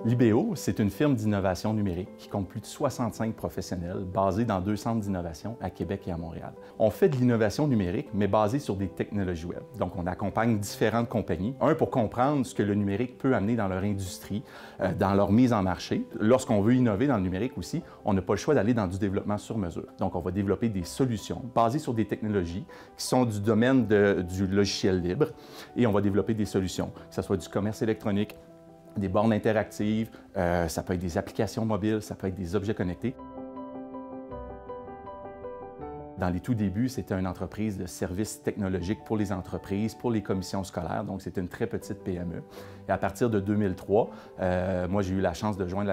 Libéo, c'est une firme d'innovation numérique qui compte plus de 65 professionnels basés dans 2 centres d'innovation à Québec et à Montréal. On fait de l'innovation numérique, mais basée sur des technologies web. Donc, on accompagne différentes compagnies. Un, pour comprendre ce que le numérique peut amener dans leur industrie, dans leur mise en marché. Lorsqu'on veut innover dans le numérique aussi, on n'a pas le choix d'aller dans du développement sur mesure. Donc, on va développer des solutions basées sur des technologies qui sont du domaine du logiciel libre et on va développer des solutions, que ce soit du commerce électronique, des bornes interactives, ça peut être des applications mobiles, ça peut être des objets connectés. Dans les tout débuts, c'était une entreprise de services technologiques pour les entreprises, pour les commissions scolaires, donc c'était une très petite PME. Et à partir de 2003, moi j'ai eu la chance de joindre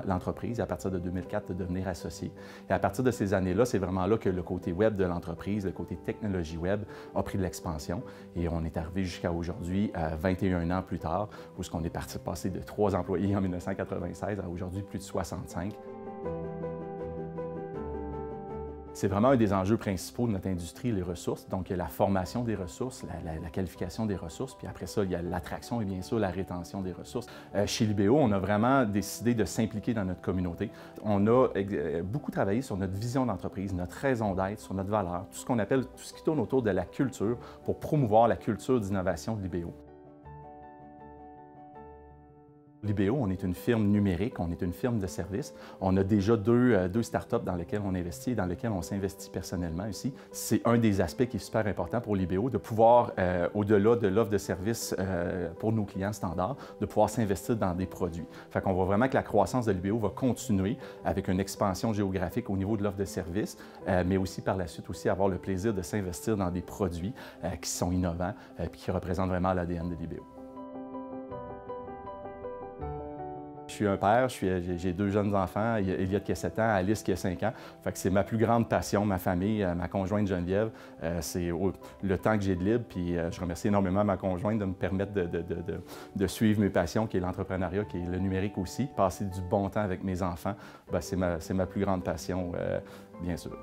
l'entreprise et à partir de 2004 de devenir associé. Et à partir de ces années-là, c'est vraiment là que le côté web de l'entreprise, le côté technologie web a pris de l'expansion et on est arrivé jusqu'à aujourd'hui, 21 ans plus tard, où on est passé de 3 employés en 1996 à aujourd'hui plus de 65. C'est vraiment un des enjeux principaux de notre industrie, les ressources. Donc, il y a la formation des ressources, la qualification des ressources, puis après ça, il y a l'attraction et bien sûr la rétention des ressources. Chez Libéo, on a vraiment décidé de s'impliquer dans notre communauté. On a beaucoup travaillé sur notre vision d'entreprise, notre raison d'être, sur notre valeur, tout ce qu'on appelle, tout ce qui tourne autour de la culture pour promouvoir la culture d'innovation de Libéo. Libéo, on est une firme numérique, on est une firme de service. On a déjà deux startups dans lesquelles on investit et dans lesquelles on s'investit personnellement ici. C'est un des aspects qui est super important pour Libéo, de pouvoir, au-delà de l'offre de service pour nos clients standards, de pouvoir s'investir dans des produits. Fait qu'on voit vraiment que la croissance de Libéo va continuer avec une expansion géographique au niveau de l'offre de service, mais aussi par la suite aussi avoir le plaisir de s'investir dans des produits qui sont innovants et qui représentent vraiment l'ADN de Libéo. Je suis un père, j'ai 2 jeunes enfants, Elliot qui a 7 ans, Alice qui a 5 ans. Fait que c'est ma plus grande passion, ma famille, ma conjointe Geneviève. C'est le temps que j'ai de libre, puis je remercie énormément ma conjointe de me permettre de suivre mes passions, qui est l'entrepreneuriat, qui est le numérique aussi. Passer du bon temps avec mes enfants, c'est ma plus grande passion, bien sûr.